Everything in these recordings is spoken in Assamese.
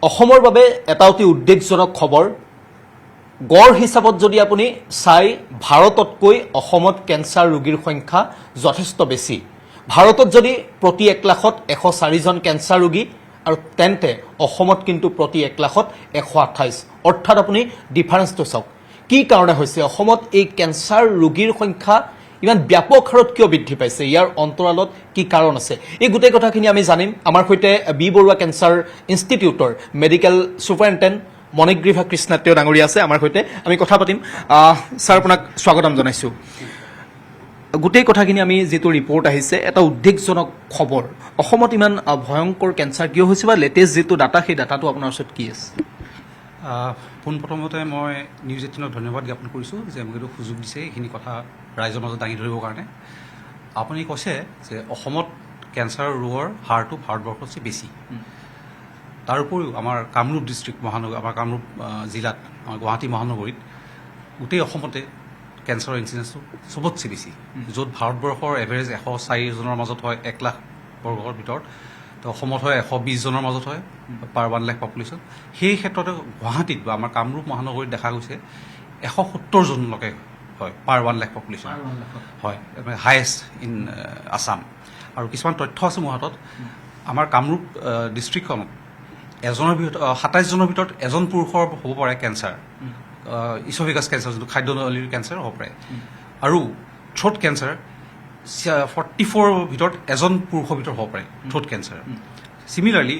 অসমৰ বাবে এটা অতি উদ্বেগজনক খবৰ গড় হিচাপত যদি আপুনি চাই ভাৰততকৈ অসমত কেঞ্চাৰ ৰোগীৰ সংখ্যা যথেষ্ট বেছি ভাৰতত যদি প্ৰতি 1 লাখত 104 জন কেঞ্চাৰ ৰোগী আৰু তেন্তে অসমত কিন্তু প্ৰতি 1 লাখত 128 অৰ্থাৎ আপুনি ডিফাৰেন্সটো চাওক কি কাৰণে হৈছে অসমত এই কেঞ্চাৰ ৰোগীৰ সংখ্যা ইমান ব্যাপক হাৰত কিয় বৃদ্ধি পাইছে ইয়াৰ অন্তৰালত কি কাৰণ আছে এই গোটেই কথাখিনি আমি জানিম আমাৰ সৈতে বি বৰুৱা কেঞ্চাৰ ইনষ্টিটিউটৰ মেডিকেল সুপাৰিনটেণ্ডেণ্ট মণিগ্ৰীভা কৃষ্ণাত্য ডাঙৰীয়া আছে আমাৰ সৈতে আমি কথা পাতিম স্যাৰ আপোনাক স্বাগতম জনাইছো গোটেই কথাখিনি আমি যেটো ৰিপৰ্ট আহিছে এটা উদ্বেগজনক খবৰ অসমত ইমান ভয়ংকৰ কেঞ্চাৰ কিয় হৈছে বা লেটেষ্ট যেটো ডাটা সেই ডাটাটো আপোনাৰ ওচৰত কি আছে পোনপ্ৰথমতে মই নিউজ 18ক ধন্যবাদ জ্ঞাপন কৰিছোঁ যে মোক এইটো সুযোগ দিছে এইখিনি কথা ৰাইজৰ মাজত দাঙি ধৰিবৰ কাৰণে আপুনি কৈছে যে অসমত কেঞ্চাৰ ৰোগৰ হাৰটো ভাৰতবৰ্ষতকৈ বেছি তাৰ উপৰিও আমাৰ কামৰূপ ডিষ্ট্ৰিক্ট মহানগৰ আমাৰ কামৰূপ জিলাত আমাৰ গুৱাহাটী মহানগৰীত গোটেই অসমতে কেঞ্চাৰৰ ইনচিডেন্সটো চবতছে বেছি য'ত ভাৰতবৰ্ষৰ এভাৰেজ 104 জনৰ মাজত হয় 1 লাখ বৰ্গৰ ভিতৰত তো অসমত হয় 120 জনৰ মাজত হয় পাৰ 1 লাখ পপুলেশ্যন সেই ক্ষেত্ৰতে গুৱাহাটীত বা আমাৰ কামৰূপ মহানগৰীত দেখা গৈছে 170 জনলৈকে হয় পাৰ 1 লাখ পপুলেশ্যন হয় হায়েষ্ট ইন আছাম আৰু কিছুমান তথ্য আছে মোৰ হাতত আমাৰ কামৰূপ ডিষ্ট্ৰিক্টখনত এজনৰ ভিতৰত 27 জনৰ ভিতৰত এজন পুৰুষৰ হ'ব পাৰে কেঞ্চাৰ ইছ'ফেগাছ কেঞ্চাৰ যিটো খাদ্যনলীৰ কেঞ্চাৰ হ'ব পাৰে আৰু থ্ৰোট কেঞ্চাৰ 44 ভিতৰত এজন পুৰুষৰ ভিতৰত হ'ব পাৰে থ্ৰোট কেঞ্চাৰ চিমিলাৰলি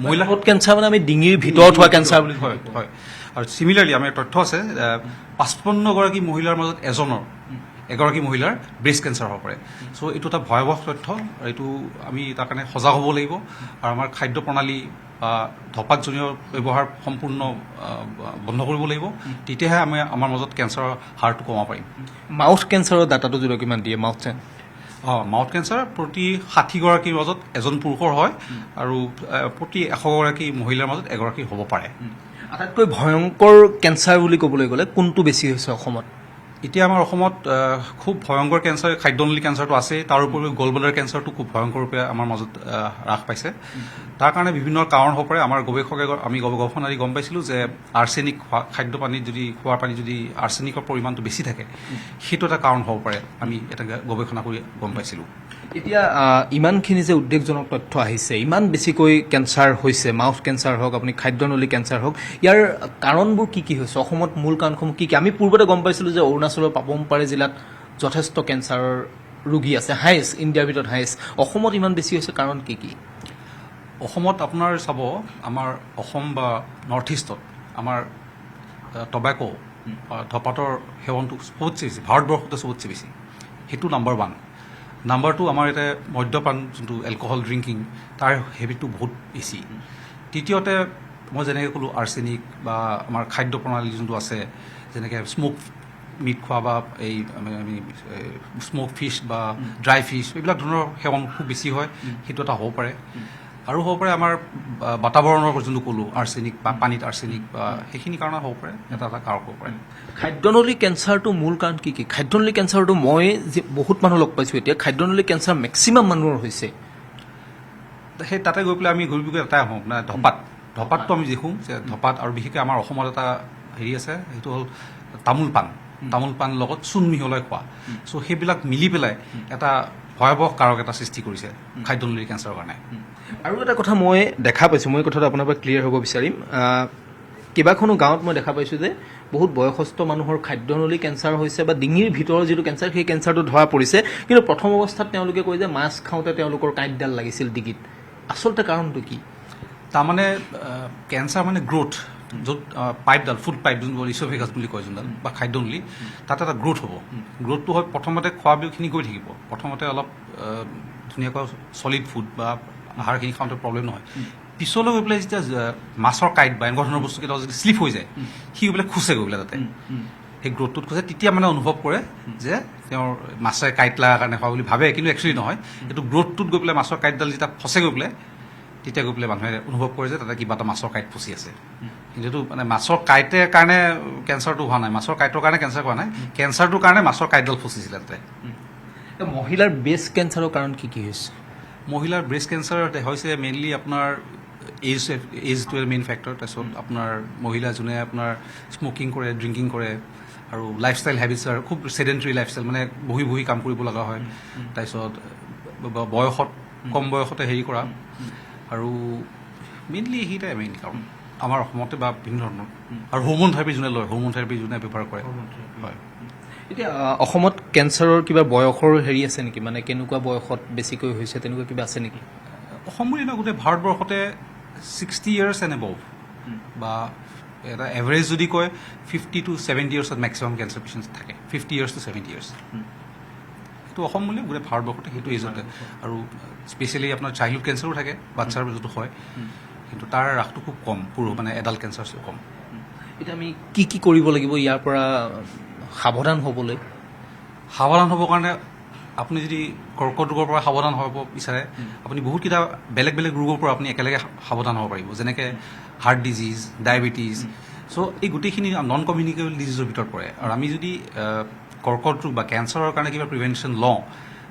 মহিলা থ্ৰোট কেঞ্চাৰ মানে আমি ডিঙিৰ ভিতৰত হোৱা কেঞ্চাৰ বুলি হয় হয় আৰু চিমিলাৰলি আমাৰ তথ্য আছে 55 গৰাকী মহিলাৰ মাজত এগৰাকী মহিলাৰ ব্ৰেষ্ট কেঞ্চাৰ হ'ব পাৰে চ' এইটো এটা ভয়াৱহ তথ্য এইটো আমি তাৰ কাৰণে সজাগ হ'ব লাগিব আৰু আমাৰ খাদ্য প্ৰণালী বা ধপাতজনীয় ব্যৱহাৰ সম্পূৰ্ণ বন্ধ কৰিব লাগিব তেতিয়াহে আমি আমাৰ মাজত কেঞ্চাৰৰ হাৰটো কমাব পাৰিম মাউথ কেঞ্চাৰৰ ডাটাটো যদি কিমান দিয়ে মাউথ কেঞ্চাৰ প্ৰতি 60 গৰাকীৰ মাজত এজন পুৰুষৰ হয় আৰু প্ৰতি 100 গৰাকী মহিলাৰ মাজত এগৰাকী হ'ব পাৰে আটাইতকৈ ভয়ংকৰ কেঞ্চাৰ বুলি ক'বলৈ গ'লে কোনটো বেছি হৈছে অসমত এতিয়া আমাৰ অসমত খুব ভয়ংকৰ কেঞ্চাৰ খাদ্যনলী কেঞ্চাৰটো আছে তাৰ উপৰিও গলব্লাডাৰ কেঞ্চাৰটো খুব ভয়ংকৰ ৰূপে আমাৰ মাজত হ্ৰাস পাইছে তাৰ কাৰণে বিভিন্ন কাৰণ হ'ব পাৰে আমাৰ গৱেষকে আমি গৱেষণাদি গম পাইছিলোঁ যে আৰ্ছেনিক খাদ্য পানীত যদি খোৱাৰ পানীত যদি আৰ্ছেনিকৰ পৰিমাণটো বেছি থাকে সেইটো এটা কাৰণ হ'ব পাৰে আমি এটা গৱেষণা কৰি গম পাইছিলোঁ এতিয়া ইমানখিনি যে উদ্বেগজনক তথ্য আহিছে ইমান বেছিকৈ কেঞ্চাৰ হৈছে মাউথ কেঞ্চাৰ হওক আপুনি খাদ্যনলী কেঞ্চাৰ হওক ইয়াৰ কাৰণবোৰ কি হৈছে অসমত মূল কাৰণসমূহ কি আমি পূৰ্বতে গম পাইছিলোঁ যে অৰুণাচলৰ পাপমপাৰে জিলাত যথেষ্ট কেঞ্চাৰৰ ৰোগী আছে হায়েষ্ট ইণ্ডিয়াৰ ভিতৰত হায়েষ্ট অসমত ইমান বেছি হৈছে কাৰণ কি অসমত আপোনাৰ চাব আমাৰ অসম বা নৰ্থ ইষ্টত আমাৰ টবেকো ধপাতৰ সেৱনটো চবতছে বেছি ভাৰতবৰ্ষতে চবতছে বেছি সেইটো নাম্বাৰ 1 নাম্বাৰ 2 আমাৰ ইয়াতে মদ্যপান যোনটো এলকহল ড্ৰিংকিং তাৰ হেবিটটো বহুত বেছি তৃতীয়তে মই যেনেকৈ ক'লোঁ আৰ্ছেনিক বা আমাৰ খাদ্য প্ৰণালী যোনটো আছে যেনেকৈ স্ম'ক মিট খোৱা বা এই আমি স্ম'ক ফিছ বা ড্ৰাই ফিছ এইবিলাক ধৰণৰ সেৱন খুব বেছি হয় সেইটো এটা হ'ব পাৰে আৰু হ'ব পাৰে আমাৰ বাতাবৰণৰ যোনটো ক'লোঁ আৰ্ছেনিক বা পানীত আৰ্ছেনিক বা সেইখিনি কাৰণত হ'ব পাৰে এটা কাৰক হ'ব পাৰে খাদ্যনলী কেঞ্চাৰটো মূল কাৰণ কি খাদ্যনলী কেঞ্চাৰটো মই বহুত মানুহ লগ পাইছোঁ এতিয়া খাদ্যনলী কেঞ্চাৰ মেক্সিমাম মানুহৰ হৈছে সেই তাতে গৈ পেলাই আমি ঘূৰি গৈ এটাই আহোঁ মানে ধপাতটো আমি দেখোঁ যে ধপাত আৰু বিশেষকৈ আমাৰ অসমত এটা হেৰি আছে সেইটো হ'ল তামোল পাণ লগত চূণ মিহলাই খোৱা চ' সেইবিলাক মিলি পেলাই এটা ভয়াৱহ কাৰক এটা সৃষ্টি কৰিছে খাদ্যনলী কেঞ্চাৰৰ কাৰণে আৰু এটা কথা মই দেখা পাইছোঁ মই কথাটো আপোনাৰ পৰা ক্লিয়াৰ হ'ব বিচাৰিম কেইবাখনো গাঁৱত মই দেখা পাইছোঁ যে বহুত বয়সস্থ মানুহৰ খাদ্যনলী কেঞ্চাৰ হৈছে বা ডিঙিৰ ভিতৰৰ যিটো কেঞ্চাৰ সেই কেঞ্চাৰটো ধৰা পৰিছে কিন্তু প্ৰথম অৱস্থাত তেওঁলোকে কয় যে মাছ খাওঁতে তেওঁলোকৰ কাঁইটডাল লাগিছিল ডিঙিত আচলতে কাৰণটো কি তাৰমানে কেঞ্চাৰ মানে গ্ৰোথ য'ত পাইপডাল ফুড পাইপ যোনটো ইছ'ফেগাছ বুলি কয় যোনডাল বা খাদ্যনলী তাত এটা গ্ৰোথ হ'ব গ্ৰোথটো হয় প্ৰথমতে খোৱাখিনি গৈ থাকিব প্ৰথমতে অলপ ধুনীয়াকৈ ছলিড ফুড বা আহাৰখিনি খাওঁতে প্ৰব্লেম নহয় পিছলৈ গৈ পেলাই যেতিয়া মাছৰ কাঁইট বা এনেকুৱা ধৰণৰ বস্তুকেইটা যদি শ্লিপ হৈ যায় সি গৈ পেলাই খোচে গৈ পেলাই তাতে সেই গ্ৰোথটোত খোজে তেতিয়া মানে অনুভৱ কৰে যে তেওঁৰ মাছে কাঁইট লগাৰ কাৰণে হোৱা বুলি ভাবে কিন্তু একচুৱেলি নহয় এইটো গ্ৰোথটোত গৈ পেলাই মাছৰ কাঁইটডাল যেতিয়া ফচে গৈ পেলাই তেতিয়া গৈ পেলাই মানুহে অনুভৱ কৰে যে তাতে কিবা এটা মাছৰ কাঁইট ফচি আছে কিন্তু এইটো মানে মাছৰ কাঁইটৰ কাৰণে কেঞ্চাৰটো হোৱা নাই মাছৰ কাঁইটৰ কাৰণে কেঞ্চাৰ হোৱা নাই কেঞ্চাৰটোৰ কাৰণে মাছৰ কাঁইটডাল ফচিছিলে তাতে মহিলাৰ ব্ৰেষ্ট কেঞ্চাৰৰ কাৰণ কি হৈছে মহিলাৰ ব্ৰেষ্ট কেঞ্চাৰ হৈছে মেইনলি আপোনাৰ এজটোৱে মেইন ফেক্টৰ। তাৰপিছত আপোনাৰ মহিলা যোনে আপোনাৰ স্মকিং কৰে, ড্ৰিংকিং কৰে, আৰু লাইফষ্টাইল হেবিটছ আৰু খুব চেডেণ্টাৰী লাইফষ্টাইল, মানে বহি বহি কাম কৰিব লগা হয়। তাৰপিছত বয়সত কম বয়সতে হেৰি কৰা, আৰু মেইনলি সেইটাই মেইন কাৰণ আমাৰ অসমতে বা বিভিন্ন ধৰণৰ। আৰু হৰম'ন থেৰাপি যোনে লয়, হৰম'ন থেৰাপি যোনে ব্যৱহাৰ কৰে, হয়। এতিয়া অসমত কেঞ্চাৰৰ কিবা বয়সৰ হেৰি আছে নেকি, মানে কেনেকুৱা বয়সত বেছিকৈ হৈছে তেনেকুৱা কিবা আছে নেকি? অসম বুলি নহয়, গোটেই ভাৰতবৰ্ষতে 60 years এণ্ড এবভ, বা এটা এভাৰেজ যদি কয় 50 to 70 yearsত মেক্সিমাম কেঞ্চাৰ পেচেণ্ট থাকে, 50 years to 70 years। সেইটো অসম বুলি গোটেই ভাৰতবৰ্ষতে সেইটো এজতে। আৰু স্পেচিয়েলি আপোনাৰ চাইল্ডহুড কেঞ্চাৰো থাকে, বাচ্ছাৰ যিটো হয়, কিন্তু তাৰ হ্ৰাসটো খুব কম, মানে এডাল্ট কেঞ্চাৰটো কম। এতিয়া আমি কি কি কৰিব লাগিব ইয়াৰ পৰা সাৱধান হ'বলৈ? সাৱধান হ'বৰ কাৰণে আপুনি যদি কৰ্কট ৰোগৰ পৰা সাৱধান হ'ব বিচাৰে, আপুনি বহুতকেইটা বেলেগ বেলেগ ৰোগৰ পৰা আপুনি একেলগে সাৱধান হ'ব পাৰিব, যেনেকৈ হাৰ্ট ডিজিজ, ডায়েবেটিছ। চ' এই গোটেইখিনি নন কমিউনিকেবল ডিজিজৰ ভিতৰত পৰে। আৰু আমি যদি কৰ্কট ৰোগ বা কেঞ্চাৰৰ কাৰণে কিবা প্ৰিভেনশ্যন লওঁ,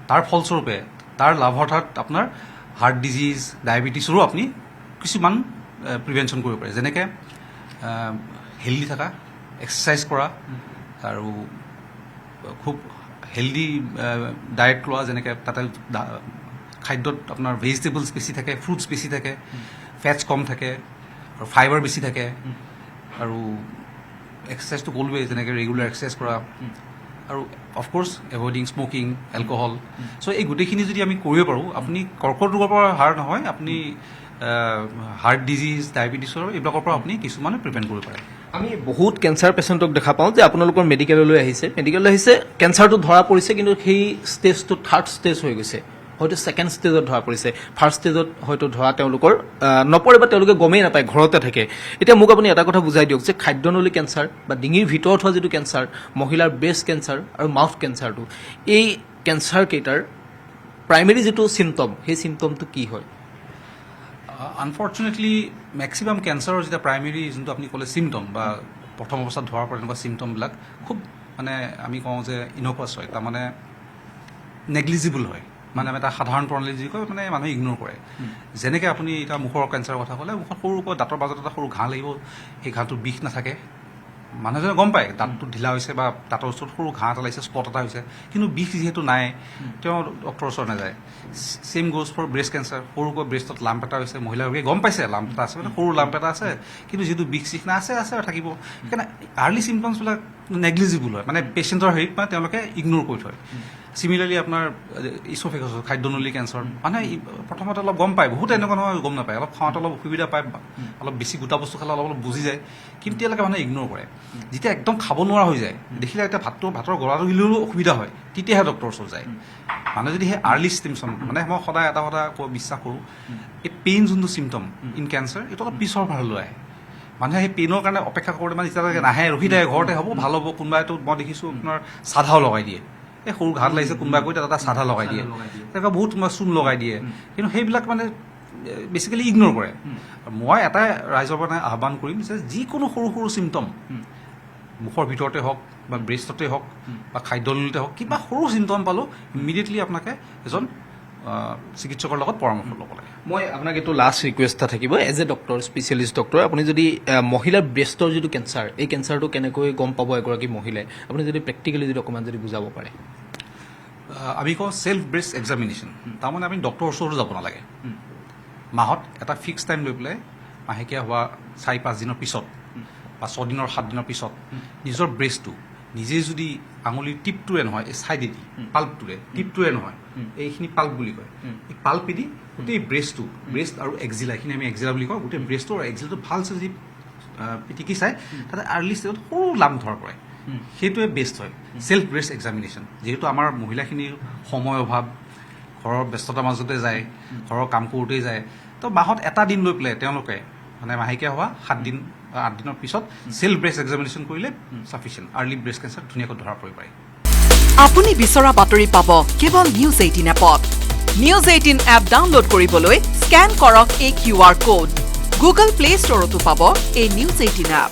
তাৰ ফলস্বৰূপে তাৰ লাভাৰ্থত আপোনাৰ হাৰ্ট ডিজিজ, ডায়েবেটিছৰো আপুনি কিছুমান প্ৰিভেনশ্যন কৰিব পাৰে, যেনেকৈ হেল্ডি থকা, এক্সাৰচাইজ কৰা, আৰু খুব হেল্ডি ডায়েট লোৱা, যেনেকৈ তাতে খাদ্যত আপোনাৰ ভেজিটেবলছ বেছি থাকে, ফ্ৰুটছ বেছি থাকে, ফেটছ কম থাকে, আৰু ফাইবাৰ বেছি থাকে, আৰু এক্সাৰচাইজটো ক'লোৱেই, যেনেকৈ ৰেগুলাৰ এক্সাৰচাইজ কৰা, আৰু অফক'ৰ্ছ এভইডিং স্মকিং, এলকহল। চ' এই গোটেইখিনি যদি আমি কৰিব পাৰোঁ, আপুনি কৰ্কট ৰোগৰ পৰা হাৰ নহয়, আপুনি হাৰ্ট ডিজিজ, ডায়েবেটিছৰ এইবিলাকৰ পৰা আপুনি কিছুমানে প্ৰিভেণ্ট কৰিব পাৰে। আমি বহুত কেঞ্চাৰ পেচেণ্টক দেখা পাওঁ যে আপোনালোকৰ মেডিকেললৈ আহিছে, কেঞ্চাৰটো ধৰা পৰিছে, কিন্তু সেই ষ্টেজটো থাৰ্ড ষ্টেজ হৈ গৈছে, হয়তো ছেকেণ্ড ষ্টেজত ধৰা পৰিছে, ফাৰ্ষ্ট ষ্টেজত হয়তো ধৰা তেওঁলোকৰ নপৰে বা তেওঁলোকে গমেই নাপায়, ঘৰতে থাকে। এতিয়া মোক আপুনি এটা কথা বুজাই দিয়ক যে খাদ্যনলী কেঞ্চাৰ বা ডিঙিৰ ভিতৰত হোৱা যিটো কেঞ্চাৰ, মহিলাৰ ব্ৰেষ্ট কেঞ্চাৰ আৰু মাউথ কেঞ্চাৰটো, এই কেঞ্চাৰকেইটাৰ প্ৰাইমেৰী যিটো চিমটম, সেই চিমটমটো কি হয়? আনফৰ্চুনেটলি মেক্সিমাম কেঞ্চাৰৰ যেতিয়া প্ৰাইমেৰী যোনটো আপুনি ক'লে চিমটম, বা প্ৰথম অৱস্থাত ধৰা পৰা তেনেকুৱা চিমটমবিলাক খুব মানে আমি কওঁ যে ইনকুৱাছ হয়, তাৰমানে নেগলিজিবল হয়, মানে এটা সাধাৰণ প্ৰণালী যি কয়, মানে মানুহে ইগন'ৰ কৰে। যেনেকৈ আপুনি এতিয়া মুখৰ কেঞ্চাৰৰ কথা ক'লে, মুখত সৰুকৈ দাঁতৰ মাজত এটা সৰু ঘাঁ লাগিব, সেই ঘাঁটোৰ বিষ নাথাকে, মানুহজনে গম পায় দাঁতটো ঢিলা হৈছে বা দাঁতৰ ওচৰত সৰু ঘাঁ এটা লাগিছে, স্পট এটা হৈছে, কিন্তু বিষ যিহেতু নাই, তেওঁ ডক্টৰৰ ওচৰত নাযায়। Same goes for breast cancer, সৰুকৈ ব্ৰেষ্টত লাম্প এটা হৈছে, মহিলাগৰাকীয়ে গম পাইছে লাম্প এটা আছে, মানে সৰু লাম্প এটা আছে, কিন্তু যিহেতু বিষ চিষ নাই, আছে আৰু থাকিব। সেইকাৰণে আৰ্লি চিমটমছবিলাক নেগলিজিবল হয়, মানে পেচেণ্টৰ হেৰিত মানে তেওঁলোকে ইগন'ৰ কৰি থয়। চিমিলাৰলি আপোনাৰ ইছ'ফেগাছৰ খাদ্যনলী কেঞ্চাৰ, মানে প্ৰথমতে অলপ গম পায়, বহুত এনেকুৱা নহয় গম নাপায়, অলপ খাওঁতে অলপ অসুবিধা পায়, অলপ বেছি গোটা বস্তু খালে অলপ বুজি যায়, কিন্তু তেওঁলোকে মানুহে ইগন'ৰ কৰে। যেতিয়া একদম খাব নোৱাৰা হৈ যায়, দেখিলে এতিয়া ভাতৰ গৰাটো গিলিলেও অসুবিধা হয়, তেতিয়াহে ডক্টৰৰ ওচৰত যায়। মানে যদি সেই আৰ্লি চিমটম, মানে মই সদায় এটা কথা বিশ্বাস কৰোঁ, এই পেইন যোনটো চিমটম ইন কেঞ্চাৰ, এইটো অলপ পিছৰ ফাললৈ আহে। মানুহে সেই পেইনৰ কাৰণে অপেক্ষা কৰোঁতে মানে যেতিয়ালৈকে নাহে, ৰখি থাকে, ঘৰতে হ'ব ভাল হ'ব, কোনোবাইতো মই দেখিছোঁ আপোনাৰ চাধাও লগাই দিয়ে, এই সৰু ঘাট লাগিছে কোনোবাই কৈ তাতে চাধা লগাই দিয়ে, তেনেকুৱা বহুত চূণ লগাই দিয়ে, কিন্তু সেইবিলাক মানে বেছিকেলি ইগন'ৰ কৰে। মই এটাই ৰাইজৰ পৰা আহ্বান কৰিম যে যিকোনো সৰু সৰু চিমটম, মুখৰ ভিতৰতে হওক বা ব্ৰেষ্টতে হওক বা খাদ্যনলীতে হওক, কিবা সৰু চিমটম পালোঁ ইমিডিয়েটলি আপোনাকে এজন চিকিৎসকৰ লগত পৰামৰ্শ ল'ব লাগে। মই আপোনাক এইটো লাষ্ট ৰিকুৱেষ্ট এটা থাকিব, as a doctor, specialist doctor, আপুনি যদি মহিলাৰ ব্ৰেষ্টৰ যিটো কেঞ্চাৰ, এই কেঞ্চাৰটো কেনেকৈ গম পাব এগৰাকী মহিলাই, আপুনি যদি প্ৰেক্টিকেলি যদি অকণমান যদি বুজাব পাৰে। আমি কওঁ ছেল্ফ ব্ৰেষ্ট এক্সামিনেশ্যন, তাৰমানে আপুনি ডক্টৰৰ ওচৰতো যাব নালাগে। মাহত এটা ফিক্স টাইম লৈ পেলাই মাহেকীয়া হোৱা 4-5 দিনৰ পিছত বা 6 দিনৰ 7 দিনৰ পিছত নিজৰ ব্ৰেষ্টটো নিজে যদি আঙুলিৰ টিপটোৰে নহয়, এই ছাইডেদি পাল্পটোৰে, টিপটোৰে নহয়, এইখিনি পাল্প বুলি কয়, এই পাল্পেদি গোটেই ব্ৰেষ্ট আৰু এক্সিলা, এইখিনি আমি এক্সিলা বুলি কওঁ, গোটেই ব্ৰেষ্টটো আৰু এক্সিলাটো ভালছে যদি পিটিকি চাই, তাতে আৰ্লি ষ্টেজত সৰু লাম্প ধৰা পৰে, সেইটোৱে বেষ্ট হয় ছেল্ফ ব্ৰেষ্ট এক্সামিনেশ্যন। যিহেতু আমাৰ মহিলাখিনিৰ সময় অভাৱ, ঘৰৰ ব্যস্ততাৰ মাজতে যায়, ঘৰৰ কাম কৰোঁতেই যায়, তো মাহত এটা দিন লৈ পেলাই তেওঁলোকে মানে মাহেকীয়া হোৱা 7 দিন বা 8 দিনৰ পিছত ছেল্ফ ব্ৰেষ্ট এক্সামিনেশ্যন কৰিলে চাফিচিয়েণ্ট, আৰ্লি ব্ৰেষ্ট কেঞ্চাৰ ধুনীয়াকৈ ধৰা পৰিব পাৰে। আপুনি বিচৰা বাতৰি পাব কেৱল নিউজ 18 এপত। নিউজ 18 এপ ডাউনলোড কৰিবলৈ স্কেন কৰক এই QR কোড। গুগল প্লে ষ্টৰতো পাব এই নিউজ 18 এপ।